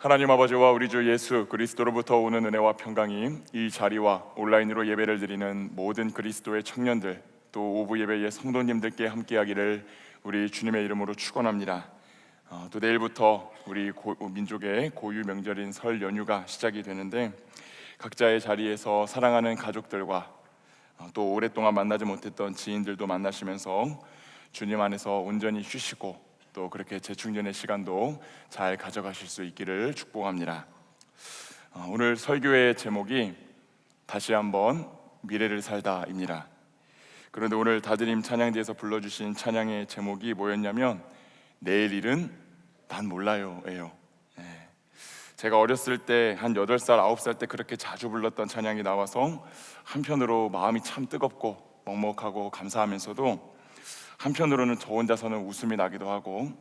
하나님 아버지와 우리 주 예수 그리스도로부터 오는 은혜와 평강이 이 자리와 온라인으로 예배를 드리는 모든 그리스도의 청년들, 또 오부 예배의 성도님들께 함께하기를 우리 주님의 이름으로 축원합니다. 또 내일부터 우리 민족의 고유 명절인 설 연휴가 시작이 되는데, 각자의 자리에서 사랑하는 가족들과 또 오랫동안 만나지 못했던 지인들도 만나시면서 주님 안에서 온전히 쉬시고 또 그렇게 재충전의 시간도 잘 가져가실 수 있기를 축복합니다. 오늘 설교의 제목이 다시 한번 미래를 살다입니다. 그런데 오늘 다드림 찬양대에서 불러주신 찬양의 제목이 뭐였냐면 내일 일은 난 몰라요 예요. 제가 어렸을 때 한 8살, 9살 때 그렇게 자주 불렀던 찬양이 나와서 한편으로 마음이 참 뜨겁고 먹먹하고 감사하면서도 한편으로는 저 혼자서는 웃음이 나기도 하고,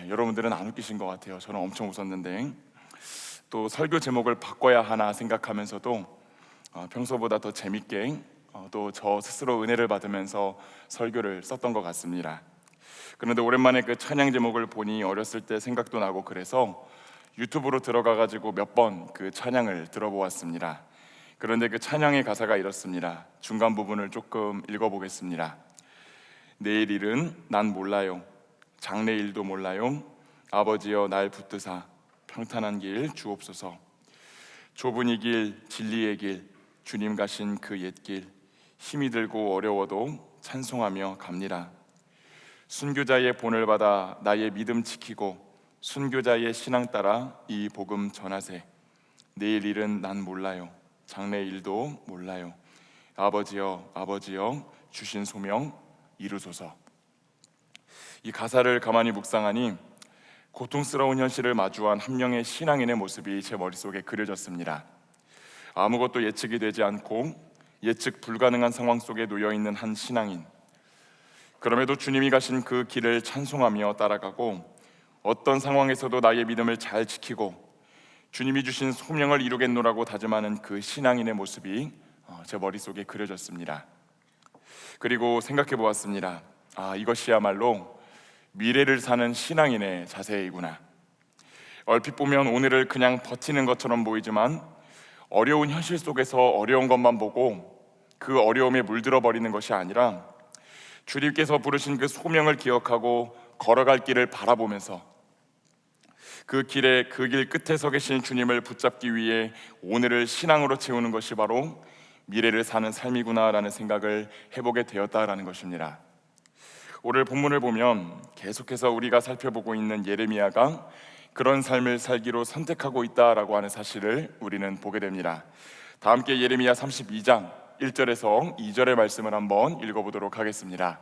여러분들은 안 웃기신 것 같아요. 저는 엄청 웃었는데, 또 설교 제목을 바꿔야 하나 생각하면서도 평소보다 더 재밌게 또 저 스스로 은혜를 받으면서 설교를 썼던 것 같습니다. 그런데 오랜만에 그 찬양 제목을 보니 어렸을 때 생각도 나고, 그래서 유튜브로 들어가가지고 몇 번 그 찬양을 들어보았습니다. 그런데 그 찬양의 가사가 이렇습니다. 중간 부분을 조금 읽어보겠습니다. 내일 일은 난 몰라요. 장래일도 몰라요. 아버지여 날 붙드사 평탄한 길 주옵소서. 좁은 이 길 진리의 길 주님 가신 그 옛길 힘이 들고 어려워도 찬송하며 갑니다. 순교자의 본을 받아 나의 믿음 지키고 순교자의 신앙 따라 이 복음 전하세. 내일 일은 난 몰라요. 장래일도 몰라요. 아버지여 아버지여 주신 소명 이루소서. 이 가사를 가만히 묵상하니 고통스러운 현실을 마주한 한 명의 신앙인의 모습이 제 머릿속에 그려졌습니다. 아무것도 예측이 되지 않고 예측 불가능한 상황 속에 놓여있는 한 신앙인, 그럼에도 주님이 가신 그 길을 찬송하며 따라가고 어떤 상황에서도 나의 믿음을 잘 지키고 주님이 주신 소명을 이루겠노라고 다짐하는 그 신앙인의 모습이 제 머릿속에 그려졌습니다. 그리고 생각해 보았습니다. 이것이야말로 미래를 사는 신앙인의 자세이구나. 얼핏 보면 오늘을 그냥 버티는 것처럼 보이지만 어려운 현실 속에서 어려운 것만 보고 그 어려움에 물들어 버리는 것이 아니라 주님께서 부르신 그 소명을 기억하고 걸어갈 길을 바라보면서 그 길 끝에 서 계신 주님을 붙잡기 위해 오늘을 신앙으로 채우는 것이 바로 미래를 사는 삶이구나라는 생각을 해보게 되었다라는 것입니다. 오늘 본문을 보면 계속해서 우리가 살펴보고 있는 예레미야가 그런 삶을 살기로 선택하고 있다라고 하는 사실을 우리는 보게 됩니다. 다 함께 예레미야 32장 1절에서 2절의 말씀을 한번 읽어보도록 하겠습니다.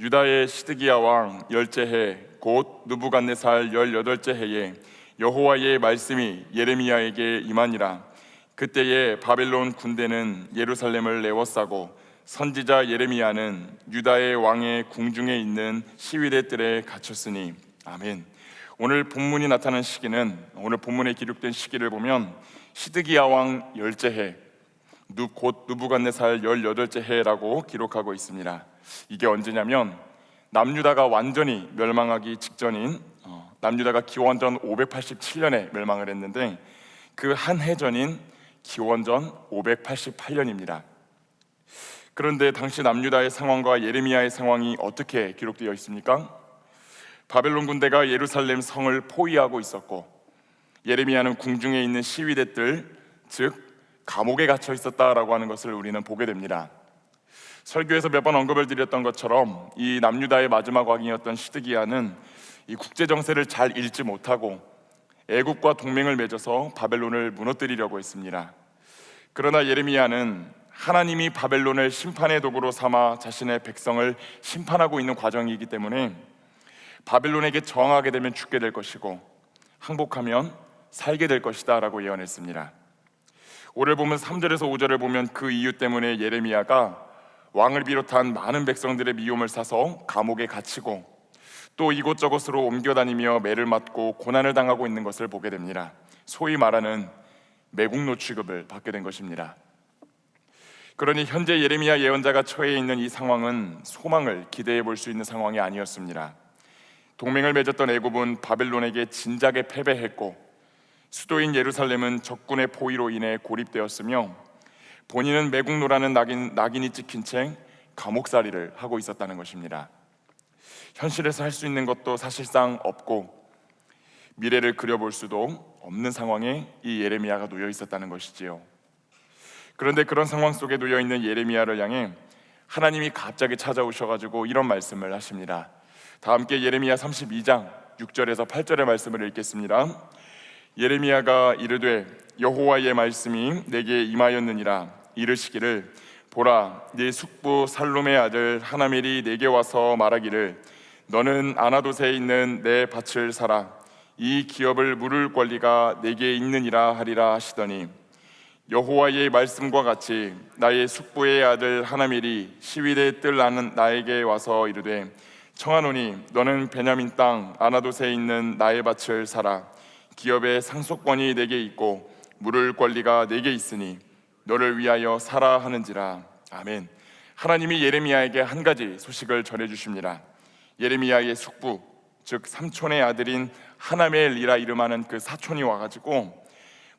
유다의 시드기야 왕 10째 해 곧 느부갓네살 18째 해에 여호와의 말씀이 예레미야에게 임하니라. 그때에 바벨론 군대는 예루살렘을 내워싸고 선지자 예레미야는 유다의 왕의 궁중에 있는 시위대 뜰에 갇혔으니. 아멘. 오늘 본문이 나타난 시기는, 오늘 본문에 기록된 시기를 보면 시드기야 왕 10째 해, 곧 느부갓네살 18째 해라고 기록하고 있습니다. 이게 언제냐면 남유다가 완전히 멸망하기 직전인 남유다가 기원전 587년에 멸망을 했는데 그 한 해 전인 기원전 588년입니다. 그런데 당시 남유다의 상황과 예레미야의 상황이 어떻게 기록되어 있습니까? 바벨론 군대가 예루살렘 성을 포위하고 있었고 예레미야는 궁중에 있는 시위대들, 즉 감옥에 갇혀 있었다라고 하는 것을 우리는 보게 됩니다. 설교에서 몇 번 언급을 드렸던 것처럼 이 남유다의 마지막 왕이었던 시드기야는 이 국제 정세를 잘 읽지 못하고 애국과 동맹을 맺어서 바벨론을 무너뜨리려고 했습니다. 그러나 예레미야는 하나님이 바벨론을 심판의 도구로 삼아 자신의 백성을 심판하고 있는 과정이기 때문에 바벨론에게 저항하게 되면 죽게 될 것이고 항복하면 살게 될 것이다 라고 예언했습니다. 오늘 보면 3절에서 5절을 보면 그 이유 때문에 예레미야가 왕을 비롯한 많은 백성들의 미움을 사서 감옥에 갇히고 또 이곳저곳으로 옮겨다니며 매를 맞고 고난을 당하고 있는 것을 보게 됩니다. 소위 말하는 매국노 취급을 받게 된 것입니다. 그러니 현재 예레미야 예언자가 처해 있는 이 상황은 소망을 기대해 볼 수 있는 상황이 아니었습니다. 동맹을 맺었던 애굽은 바벨론에게 진작에 패배했고 수도인 예루살렘은 적군의 포위로 인해 고립되었으며 본인은 매국노라는 낙인이 찍힌 채 감옥살이를 하고 있었다는 것입니다. 현실에서 할 수 있는 것도 사실상 없고 미래를 그려볼 수도 없는 상황에 이 예레미야가 놓여 있었다는 것이지요. 그런데 그런 상황 속에 놓여 있는 예레미야를 향해 하나님이 갑자기 찾아오셔가지고 이런 말씀을 하십니다. 다 함께 예레미야 32장 6절에서 8절의 말씀을 읽겠습니다. 예레미야가 이르되 여호와의 말씀이 내게 임하였느니라. 이르시기를 보라, 네 숙부 살룸의 아들 하나멜이 내게 와서 말하기를 너는 아나돗에 있는 내 밭을 사라. 이 기업을 물을 권리가 내게 있느니라 하리라 하시더니 여호와의 말씀과 같이 나의 숙부의 아들 하나멜이 시위대 뜰 나에게 와서 이르되 청하노니 너는 베냐민 땅 아나돗에 있는 나의 밭을 사라. 기업의 상속권이 내게 있고 물을 권리가 내게 있으니 너를 위하여 사라 하는지라. 아멘. 하나님이 예레미야에게 한 가지 소식을 전해주십니다. 예레미야의 숙부, 즉 삼촌의 아들인 하나멜이라 이름하는 그 사촌이 와가지고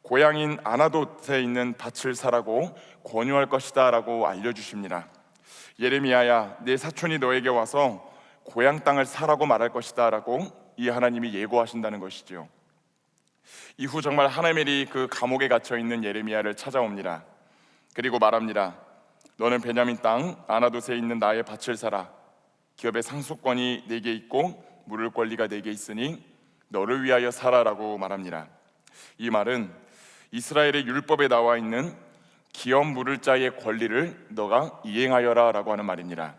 고향인 아나돗에 있는 밭을 사라고 권유할 것이다 라고 알려주십니다. 예레미야야, 내 사촌이 너에게 와서 고향 땅을 사라고 말할 것이다 라고 이 하나님이 예고하신다는 것이죠. 이후 정말 하나멜이 그 감옥에 갇혀 있는 예레미야를 찾아옵니다. 그리고 말합니다. 너는 베냐민 땅 아나돗에 있는 나의 밭을 사라. 기업의 상속권이 내게 있고 물을 권리가 내게 있으니 너를 위하여 사라라고 말합니다. 이 말은 이스라엘의 율법에 나와 있는 기업 물을 자의 권리를 너가 이행하여라 라고 하는 말입니다.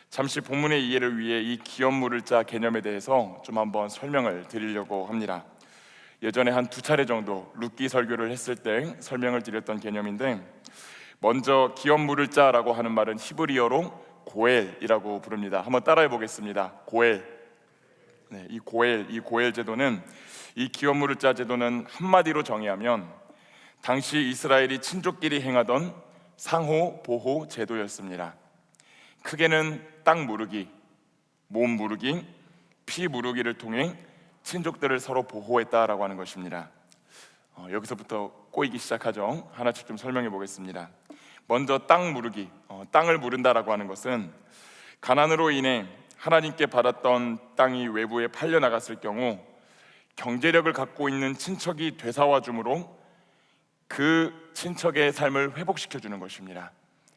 잠시 본문의 이해를 위해 이 기업 물을 자 개념에 대해서 좀 한번 설명을 드리려고 합니다. 예전에 한 2차례 정도 룻기 설교를 했을 때 설명을 드렸던 개념인데, 먼저 기업 물을 자라고 하는 말은 히브리어로 고엘이라고 부릅니다. 한번 따라해 보겠습니다. 고엘. 네, 이 고엘 제도는, 이 기업 물을 자 제도는 한마디로 정의하면 당시 이스라엘이 친족끼리 행하던 상호 보호 제도였습니다. 크게는 땅 무르기, 몸 무르기, 피 무르기를 통해 친족들을 서로 보호했다라고 하는 것입니다. 여기서부터 꼬이기 시작하죠. 하나씩 좀 설명해 보겠습니다. 먼저 땅 무르기, 땅을 무른다라고 하는 것은 가난으로 인해 하나님께 받았던 땅이 외부에 팔려나갔을 경우 경제력을 갖고 있는 친척이 되사와 줌으로 그 친척의 삶을 회복시켜 주는 것입니다.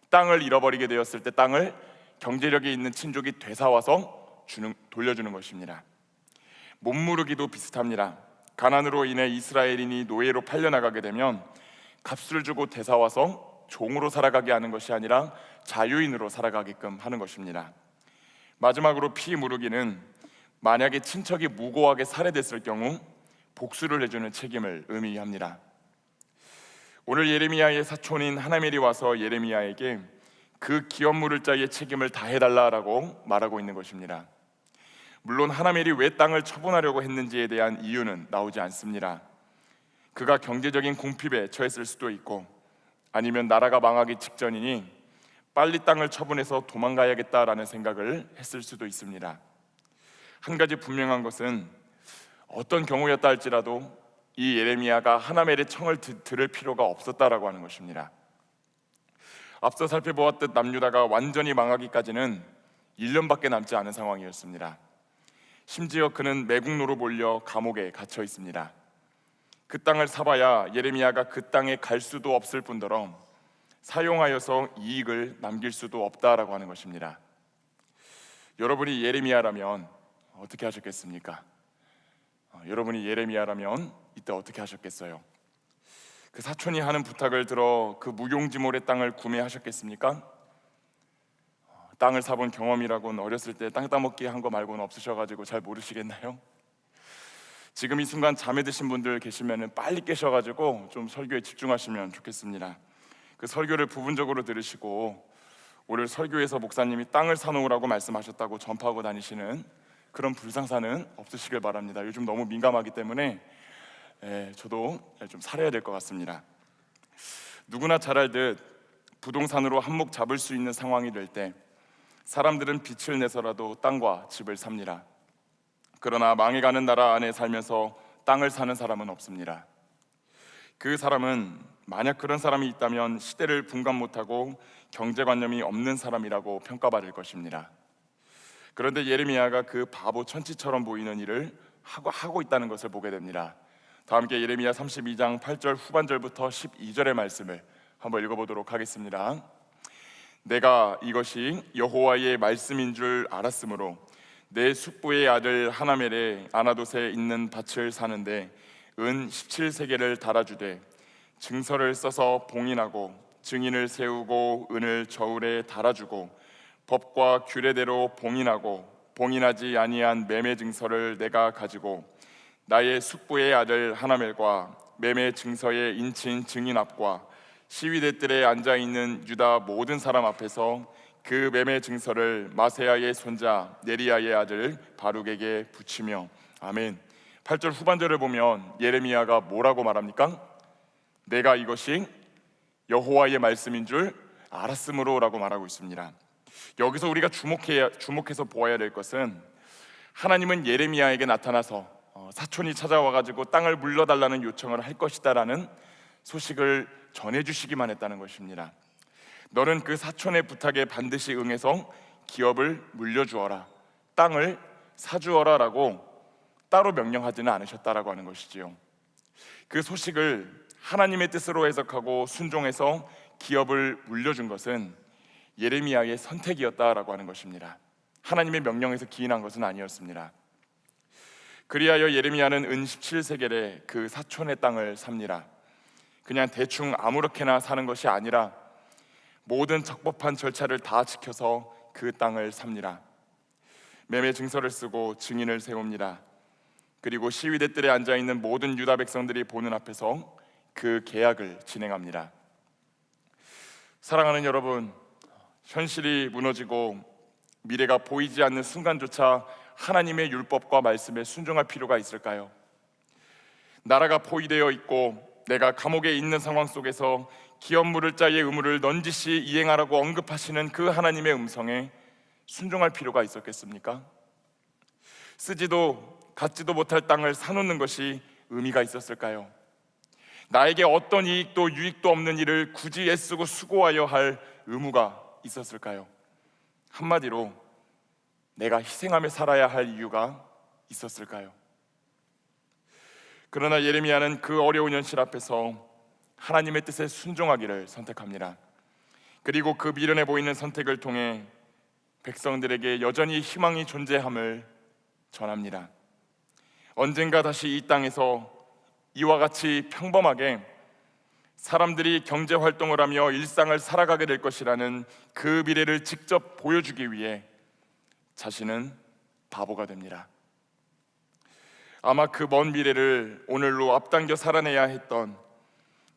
땅을 잃어버리게 되었을 때 땅을 경제력이 있는 친족이 되사와서 돌려주는 것입니다. 몸무르기도 비슷합니다. 가난으로 인해 이스라엘인이 노예로 팔려나가게 되면 값을 주고 되사와서 종으로 살아가게 하는 것이 아니라 자유인으로 살아가게끔 하는 것입니다. 마지막으로 피 무르기는 만약에 친척이 무고하게 살해됐을 경우 복수를 해주는 책임을 의미합니다. 오늘 예레미야의 사촌인 하나멜이 와서 예레미야에게 그 기업 물을 자의 책임을 다해달라고 말하고 있는 것입니다. 물론 하나멜이 왜 땅을 처분하려고 했는지에 대한 이유는 나오지 않습니다. 그가 경제적인 궁핍에 처했을 수도 있고, 아니면 나라가 망하기 직전이니 빨리 땅을 처분해서 도망가야겠다라는 생각을 했을 수도 있습니다. 한 가지 분명한 것은 어떤 경우였다 할지라도 이 예레미야가 하나멜의 청을 들을 필요가 없었다라고 하는 것입니다. 앞서 살펴보았듯 남유다가 완전히 망하기까지는 1년밖에 남지 않은 상황이었습니다. 심지어 그는 매국노로 몰려 감옥에 갇혀 있습니다. 그 땅을 사봐야 예레미야가 그 땅에 갈 수도 없을 뿐더러 사용하여서 이익을 남길 수도 없다라고 하는 것입니다. 여러분이 예레미야라면 어떻게 하셨겠습니까? 여러분이 예레미야라면 이때 어떻게 하셨겠어요? 그 사촌이 하는 부탁을 들어 그 무용지물의 땅을 구매하셨겠습니까? 땅을 사본 경험이라고는 어렸을 때 땅 따먹기 한 거 말고는 없으셔가지고 잘 모르시겠나요? 지금 이 순간 잠에 드신 분들 계시면 빨리 깨셔가지고 좀 설교에 집중하시면 좋겠습니다. 그 설교를 부분적으로 들으시고 오늘 설교에서 목사님이 땅을 사놓으라고 말씀하셨다고 전파하고 다니시는 그런 불상사는 없으시길 바랍니다. 요즘 너무 민감하기 때문에 저도 좀 살아야 될 것 같습니다. 누구나 잘 알듯 부동산으로 한몫 잡을 수 있는 상황이 될 때 사람들은 빛을 내서라도 땅과 집을 삽니다. 그러나 망해가는 나라 안에 살면서 땅을 사는 사람은 없습니다. 그 사람은 만약 그런 사람이 있다면 시대를 분간 못하고 경제관념이 없는 사람이라고 평가받을 것입니다. 그런데 예레미야가 그 바보 천치처럼 보이는 일을 하고 있다는 것을 보게 됩니다. 다 함께 예레미야 32장 8절 후반절부터 12절의 말씀을 한번 읽어보도록 하겠습니다. 내가 이것이 여호와의 말씀인 줄 알았으므로 내 숙부의 아들 하나멜의 아나돗에 있는 밭을 사는데 은 17세겔을 달아주되 증서를 써서 봉인하고 증인을 세우고 은을 저울에 달아주고 법과 규례대로 봉인하고 봉인하지 아니한 매매 증서를 내가 가지고 나의 숙부의 아들 하나멜과 매매 증서의 인친 증인 앞과 시위대들에 앉아있는 유다 모든 사람 앞에서 그 매매 증서를 마세야의 손자 네리야의 아들 바룩에게 붙이며. 아멘. 8절 후반절을 보면 예레미야가 뭐라고 말합니까? 내가 이것이 여호와의 말씀인 줄 알았으므로 라고 말하고 있습니다. 여기서 우리가 주목해서 보아야 될 것은 하나님은 예레미야에게 나타나서 사촌이 찾아와가지고 땅을 물려달라는 요청을 할 것이다 라는 소식을 전해주시기만 했다는 것입니다. 너는 그 사촌의 부탁에 반드시 응해서 기업을 물려주어라, 땅을 사주어라 라고 따로 명령하지는 않으셨다라고 하는 것이지요. 그 소식을 하나님의 뜻으로 해석하고 순종해서 기업을 물려준 것은 예레미야의 선택이었다라고 하는 것입니다. 하나님의 명령에서 기인한 것은 아니었습니다. 그리하여 예레미야는 은 17세겔에 그 사촌의 땅을 삽니다. 그냥 대충 아무렇게나 사는 것이 아니라 모든 적법한 절차를 다 지켜서 그 땅을 삽니다. 매매 증서를 쓰고 증인을 세웁니다. 그리고 시위대들에 앉아있는 모든 유다 백성들이 보는 앞에서 그 계약을 진행합니다. 사랑하는 여러분, 현실이 무너지고 미래가 보이지 않는 순간조차 하나님의 율법과 말씀에 순종할 필요가 있을까요? 나라가 포위되어 있고 내가 감옥에 있는 상황 속에서 기업 물을 자의 의무를 넌지시 이행하라고 언급하시는 그 하나님의 음성에 순종할 필요가 있었겠습니까? 쓰지도 갖지도 못할 땅을 사놓는 것이 의미가 있었을까요? 나에게 어떤 이익도 유익도 없는 일을 굳이 애쓰고 수고하여 할 의무가 있었을까요? 한마디로 내가 희생하며 살아야 할 이유가 있었을까요? 그러나 예레미야는 그 어려운 현실 앞에서 하나님의 뜻에 순종하기를 선택합니다. 그리고 그 미련해 보이는 선택을 통해 백성들에게 여전히 희망이 존재함을 전합니다. 언젠가 다시 이 땅에서 이와 같이 평범하게 사람들이 경제 활동을 하며 일상을 살아가게 될 것이라는 그 미래를 직접 보여주기 위해 자신은 바보가 됩니다. 아마 그 먼 미래를 오늘로 앞당겨 살아내야 했던,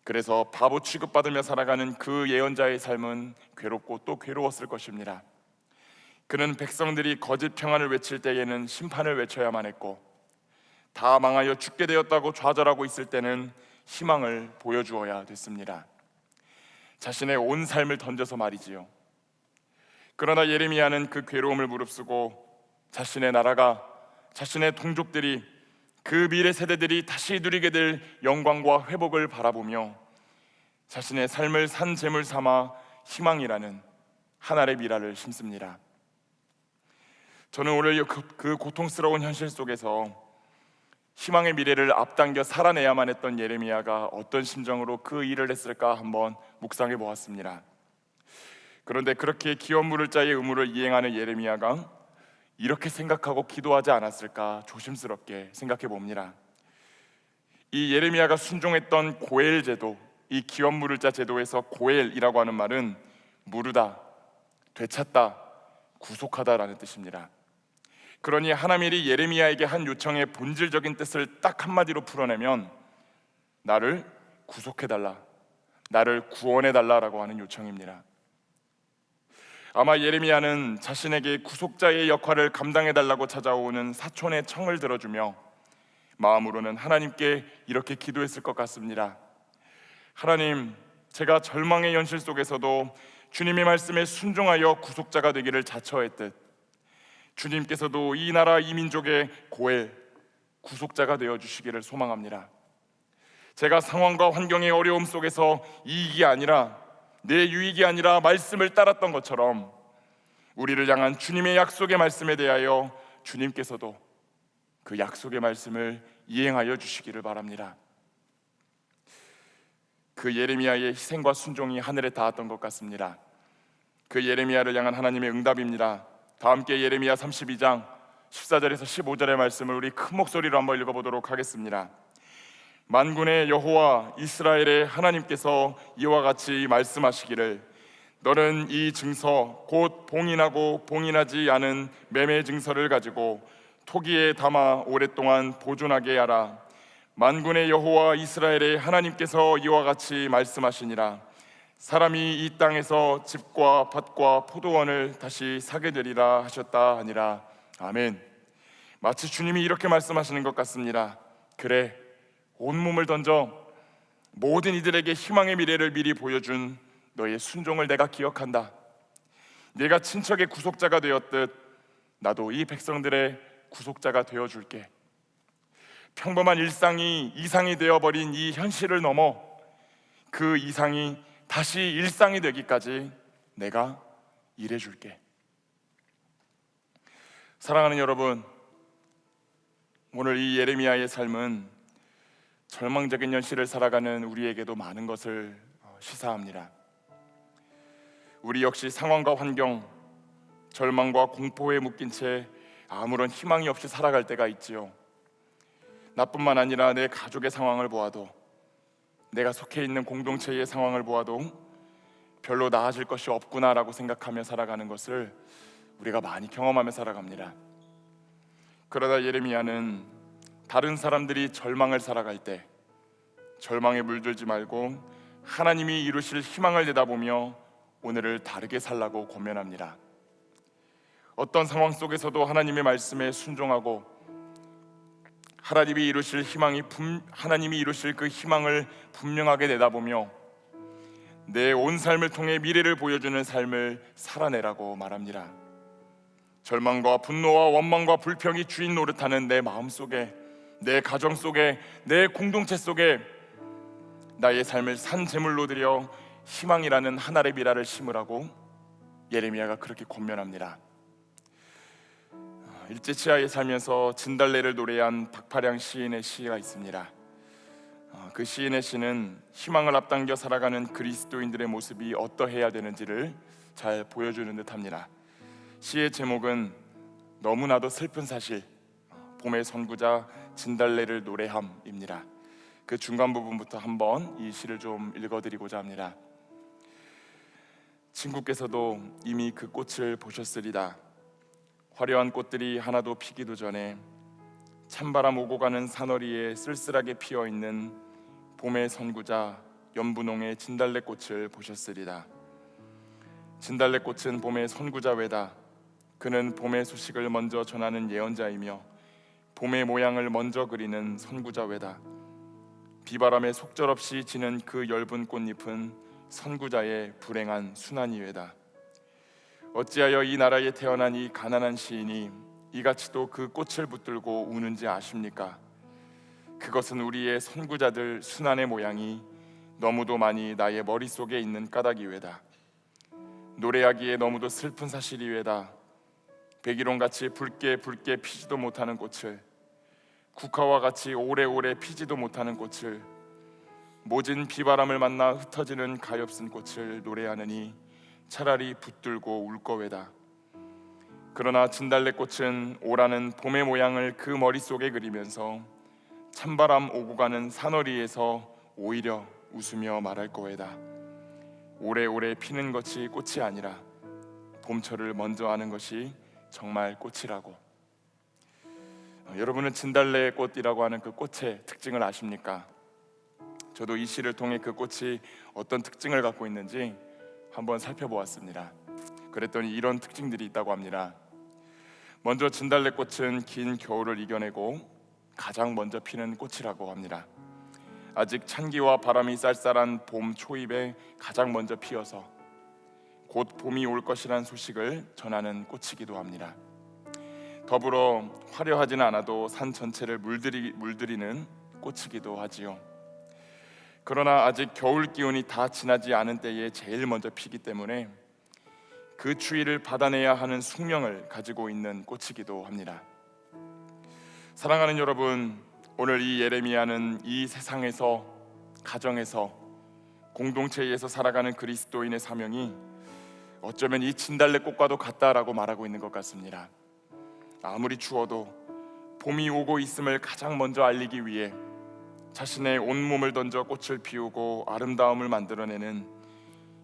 그래서 바보 취급받으며 살아가는 그 예언자의 삶은 괴롭고 또 괴로웠을 것입니다. 그는 백성들이 거짓 평안을 외칠 때에는 심판을 외쳐야만 했고, 다 망하여 죽게 되었다고 좌절하고 있을 때는 희망을 보여주어야 됐습니다. 자신의 온 삶을 던져서 말이지요. 그러나 예레미야는 그 괴로움을 무릅쓰고 자신의 나라가, 자신의 동족들이, 그 미래 세대들이 다시 누리게 될 영광과 회복을 바라보며 자신의 삶을 산 제물 삼아 희망이라는 한 알의 미라를 심습니다. 저는 오늘 그 고통스러운 현실 속에서 희망의 미래를 앞당겨 살아내야만 했던 예레미야가 어떤 심정으로 그 일을 했을까 한번 묵상해 보았습니다. 그런데 그렇게 기업 물을 자의 의무를 이행하는 예레미야가 이렇게 생각하고 기도하지 않았을까 조심스럽게 생각해 봅니다. 이 예레미야가 순종했던 고엘 제도, 이 기업 물을 자 제도에서 고엘이라고 하는 말은 무르다, 되찾다, 구속하다라는 뜻입니다. 그러니 하나님이 예레미야에게 한 요청의 본질적인 뜻을 딱 한마디로 풀어내면 나를 구속해달라, 나를 구원해달라라고 하는 요청입니다. 아마 예레미야는 자신에게 구속자의 역할을 감당해달라고 찾아오는 사촌의 청을 들어주며 마음으로는 하나님께 이렇게 기도했을 것 같습니다. 하나님, 제가 절망의 현실 속에서도 주님의 말씀에 순종하여 구속자가 되기를 자처했듯 주님께서도 이 나라 이 민족의 고엘 구속자가 되어주시기를 소망합니다. 제가 상황과 환경의 어려움 속에서 이익이 아니라 내 유익이 아니라 말씀을 따랐던 것처럼 우리를 향한 주님의 약속의 말씀에 대하여 주님께서도 그 약속의 말씀을 이행하여 주시기를 바랍니다. 그 예레미야의 희생과 순종이 하늘에 닿았던 것 같습니다. 그 예레미야를 향한 하나님의 응답입니다. 다 함께 예레미야 32장 14절에서 15절의 말씀을 우리 큰 목소리로 한번 읽어보도록 하겠습니다. 만군의 여호와 이스라엘의 하나님께서 이와 같이 말씀하시기를 너는 이 증서 곧 봉인하고 봉인하지 않은 매매 증서를 가지고 토기에 담아 오랫동안 보존하게 하라. 만군의 여호와 이스라엘의 하나님께서 이와 같이 말씀하시니라. 사람이 이 땅에서 집과 밭과 포도원을 다시 사게 되리라 하셨다 하니라. 아멘. 마치 주님이 이렇게 말씀하시는 것 같습니다. 그래, 온몸을 던져 모든 이들에게 희망의 미래를 미리 보여준 너의 순종을 내가 기억한다. 네가 친척의 구속자가 되었듯 나도 이 백성들의 구속자가 되어줄게. 평범한 일상이 이상이 되어버린 이 현실을 넘어 그 이상이 다시 일상이 되기까지 내가 일해줄게. 사랑하는 여러분, 오늘 이 예레미야의 삶은 절망적인 현실을 살아가는 우리에게도 많은 것을 시사합니다. 우리 역시 상황과 환경, 절망과 공포에 묶인 채 아무런 희망이 없이 살아갈 때가 있지요. 나뿐만 아니라 내 가족의 상황을 보아도, 내가 속해 있는 공동체의 상황을 보아도 별로 나아질 것이 없구나라고 생각하며 살아가는 것을 우리가 많이 경험하며 살아갑니다. 그러다 예레미야는 다른 사람들이 절망을 살아갈 때 절망에 물들지 말고 하나님이 이루실 희망을 내다보며 오늘을 다르게 살라고 권면합니다. 어떤 상황 속에서도 하나님의 말씀에 순종하고 하나님이 이루실 그 희망을 분명하게 내다보며 내 온 삶을 통해 미래를 보여주는 삶을 살아내라고 말합니다. 절망과 분노와 원망과 불평이 주인 노릇하는 내 마음 속에, 내 가정 속에, 내 공동체 속에 나의 삶을 산 제물로 드려 희망이라는 한 알의 미라를 심으라고 예레미야가 그렇게 권면합니다. 일제치하에 살면서 진달래를 노래한 박파량 시인의 시가 있습니다. 그 시인의 시는 희망을 앞당겨 살아가는 그리스도인들의 모습이 어떠해야 되는지를 잘 보여주는 듯합니다. 시의 제목은 너무나도 슬픈 사실, 봄의 선구자 진달래를 노래함입니다. 그 중간 부분부터 한번 이 시를 좀 읽어드리고자 합니다. 친구께서도 이미 그 꽃을 보셨으리다. 화려한 꽃들이 하나도 피기도 전에 찬바람 오고 가는 산허리에 쓸쓸하게 피어있는 봄의 선구자 연분홍의 진달래꽃을 보셨으리다. 진달래꽃은 봄의 선구자 외다. 그는 봄의 소식을 먼저 전하는 예언자이며 봄의 모양을 먼저 그리는 선구자 외다. 비바람에 속절없이 지는 그 엷은 꽃잎은 선구자의 불행한 순환이 외다. 어찌하여 이 나라에 태어난 이 가난한 시인이 이같이도 그 꽃을 붙들고 우는지 아십니까? 그것은 우리의 선구자들 순환의 모양이 너무도 많이 나의 머릿속에 있는 까닭이 외다. 노래하기에 너무도 슬픈 사실이 외다. 백일홍같이 붉게 피지도 못하는 꽃을, 국화와 같이 오래오래 피지도 못하는 꽃을, 모진 비바람을 만나 흩어지는 가엾은 꽃을 노래하느니 차라리 붙들고 울 거외다. 그러나 진달래꽃은 오라는 봄의 모양을 그 머릿속에 그리면서 찬바람 오고 가는 산허리에서 오히려 웃으며 말할 거외다. 오래오래 피는 것이 꽃이 아니라 봄철을 먼저 아는 것이 정말 꽃이라고. 여러분은 진달래꽃이라고 하는 그 꽃의 특징을 아십니까? 저도 이 시를 통해 그 꽃이 어떤 특징을 갖고 있는지 한번 살펴보았습니다. 그랬더니 이런 특징들이 있다고 합니다. 먼저 진달래꽃은 긴 겨울을 이겨내고 가장 먼저 피는 꽃이라고 합니다. 아직 찬기와 바람이 쌀쌀한 봄 초입에 가장 먼저 피어서 곧 봄이 올 것이란 소식을 전하는 꽃이기도 합니다. 더불어 화려하지는 않아도 산 전체를 물들이는 꽃이기도 하지요. 그러나 아직 겨울 기운이 다 지나지 않은 때에 제일 먼저 피기 때문에 그 추위를 받아내야 하는 숙명을 가지고 있는 꽃이기도 합니다. 사랑하는 여러분, 오늘 이 예레미야는 이 세상에서, 가정에서, 공동체에서 살아가는 그리스도인의 사명이 어쩌면 이 진달래꽃과도 같다라고 말하고 있는 것 같습니다. 아무리 추워도 봄이 오고 있음을 가장 먼저 알리기 위해 자신의 온몸을 던져 꽃을 피우고 아름다움을 만들어내는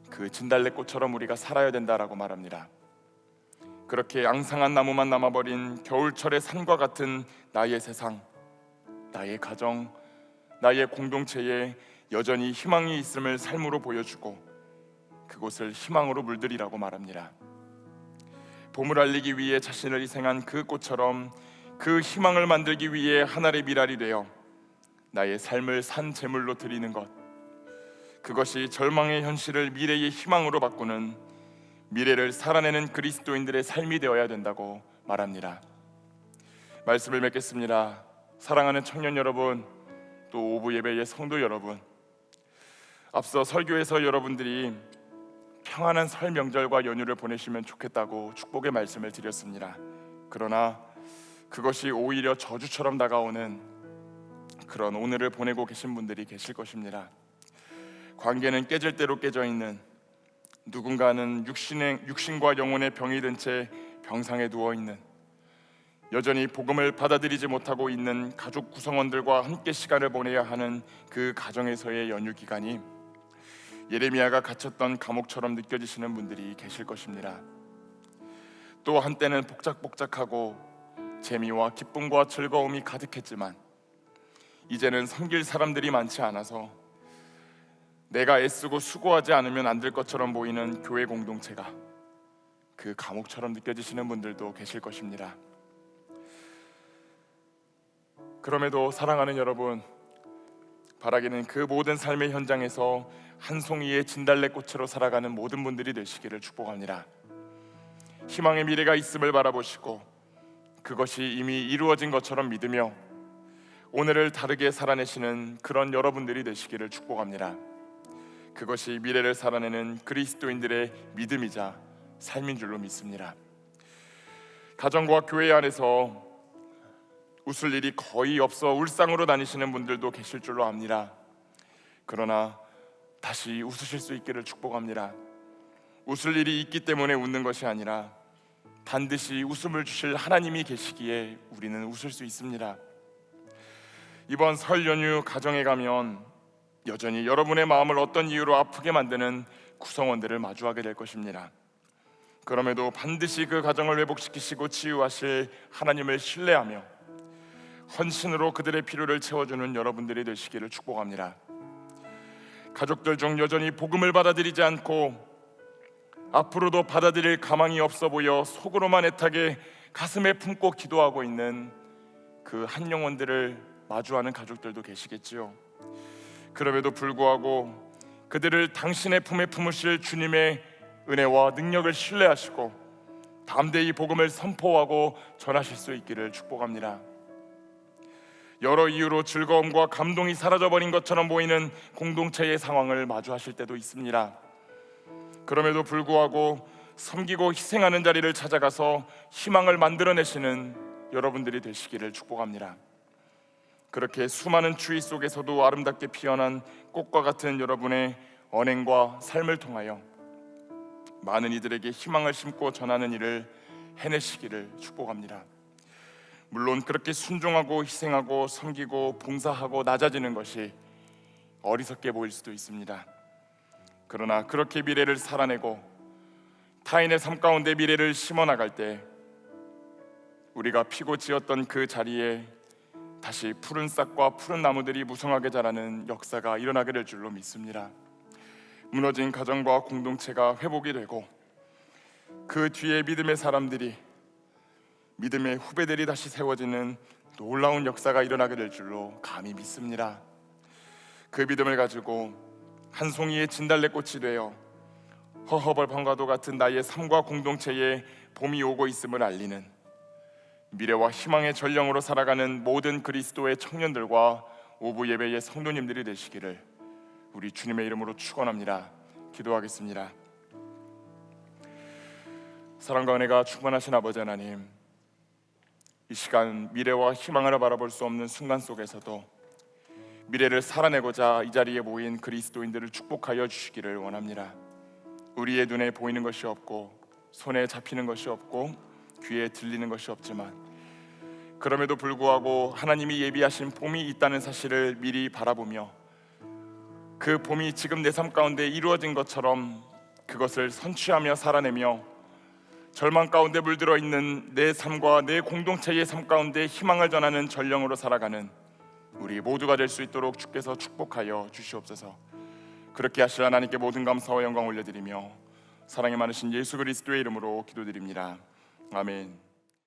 그 진달래꽃처럼 우리가 살아야 된다라고 말합니다. 그렇게 앙상한 나무만 남아버린 겨울철의 산과 같은 나의 세상, 나의 가정, 나의 공동체에 여전히 희망이 있음을 삶으로 보여주고 그곳을 희망으로 물들이라고 말합니다. 봄을 알리기 위해 자신을 희생한 그 꽃처럼 그 희망을 만들기 위해 하늘의 미랄이 되어 나의 삶을 산 제물로 드리는 것, 그것이 절망의 현실을 미래의 희망으로 바꾸는, 미래를 살아내는 그리스도인들의 삶이 되어야 된다고 말합니다. 말씀을 맺겠습니다. 사랑하는 청년 여러분, 또 오부 예배의 성도 여러분, 앞서 설교에서 여러분들이 평안한 설 명절과 연휴를 보내시면 좋겠다고 축복의 말씀을 드렸습니다. 그러나 그것이 오히려 저주처럼 다가오는 그런 오늘을 보내고 계신 분들이 계실 것입니다. 관계는 깨질 대로 깨져 있는, 누군가는 육신과 영혼의 병이 든 채 병상에 누워 있는, 여전히 복음을 받아들이지 못하고 있는 가족 구성원들과 함께 시간을 보내야 하는 그 가정에서의 연휴 기간이 예레미야가 갇혔던 감옥처럼 느껴지시는 분들이 계실 것입니다. 또 한때는 복작복작하고 재미와 기쁨과 즐거움이 가득했지만 이제는 섬길 사람들이 많지 않아서 내가 애쓰고 수고하지 않으면 안 될 것처럼 보이는 교회 공동체가 그 감옥처럼 느껴지시는 분들도 계실 것입니다. 그럼에도 사랑하는 여러분, 바라기는 그 모든 삶의 현장에서 한 송이의 진달래꽃으로 살아가는 모든 분들이 되시기를 축복합니다. 희망의 미래가 있음을 바라보시고 그것이 이미 이루어진 것처럼 믿으며 오늘을 다르게 살아내시는 그런 여러분들이 되시기를 축복합니다. 그것이 미래를 살아내는 그리스도인들의 믿음이자 삶인 줄로 믿습니다. 가정과 교회 안에서 웃을 일이 거의 없어 울상으로 다니시는 분들도 계실 줄로 압니다. 그러나 다시 웃으실 수 있기를 축복합니다. 웃을 일이 있기 때문에 웃는 것이 아니라 반드시 웃음을 주실 하나님이 계시기에 우리는 웃을 수 있습니다. 이번 설 연휴 가정에 가면 여전히 여러분의 마음을 어떤 이유로 아프게 만드는 구성원들을 마주하게 될 것입니다. 그럼에도 반드시 그 가정을 회복시키시고 치유하실 하나님을 신뢰하며 헌신으로 그들의 필요를 채워주는 여러분들이 되시기를 축복합니다. 가족들 중 여전히 복음을 받아들이지 않고 앞으로도 받아들일 가망이 없어 보여 속으로만 애타게 가슴에 품고 기도하고 있는 그 한 영혼들을 마주하는 가족들도 계시겠지요. 그럼에도 불구하고 그들을 당신의 품에 품으실 주님의 은혜와 능력을 신뢰하시고 담대히 복음을 선포하고 전하실 수 있기를 축복합니다. 여러 이유로 즐거움과 감동이 사라져버린 것처럼 보이는 공동체의 상황을 마주하실 때도 있습니다. 그럼에도 불구하고 섬기고 희생하는 자리를 찾아가서 희망을 만들어내시는 여러분들이 되시기를 축복합니다. 그렇게 수많은 추위 속에서도 아름답게 피어난 꽃과 같은 여러분의 언행과 삶을 통하여 많은 이들에게 희망을 심고 전하는 일을 해내시기를 축복합니다. 물론 그렇게 순종하고 희생하고 섬기고 봉사하고 낮아지는 것이 어리석게 보일 수도 있습니다. 그러나 그렇게 미래를 살아내고 타인의 삶 가운데 미래를 심어나갈 때 우리가 피고 지었던 그 자리에 다시 푸른 싹과 푸른 나무들이 무성하게 자라는 역사가 일어나게 될 줄로 믿습니다. 무너진 가정과 공동체가 회복이 되고 그 뒤에 믿음의 사람들이, 믿음의 후배들이 다시 세워지는 놀라운 역사가 일어나게 될 줄로 감히 믿습니다. 그 믿음을 가지고 한 송이의 진달래꽃이 되어 허허벌 방과도 같은 나의 삶과 공동체에 봄이 오고 있음을 알리는 미래와 희망의 전령으로 살아가는 모든 그리스도의 청년들과 오부 예배의 성도님들이 되시기를 우리 주님의 이름으로 축원합니다. 기도하겠습니다. 사랑과 은혜가 충만하신 아버지 하나님, 이 시간 미래와 희망을 바라볼 수 없는 순간 속에서도 미래를 살아내고자 이 자리에 모인 그리스도인들을 축복하여 주시기를 원합니다. 우리의 눈에 보이는 것이 없고 손에 잡히는 것이 없고 귀에 들리는 것이 없지만 그럼에도 불구하고 하나님이 예비하신 봄이 있다는 사실을 미리 바라보며 그 봄이 지금 내 삶 가운데 이루어진 것처럼 그것을 선취하며 살아내며 절망 가운데 물들어 있는 내 삶과 내 공동체의 삶 가운데 희망을 전하는 전령으로 살아가는 우리 모두가 될 수 있도록 주께서 축복하여 주시옵소서. 그렇게 하실 하나님께 모든 감사와 영광 올려드리며 사랑이 많으신 예수 그리스도의 이름으로 기도드립니다. 아멘.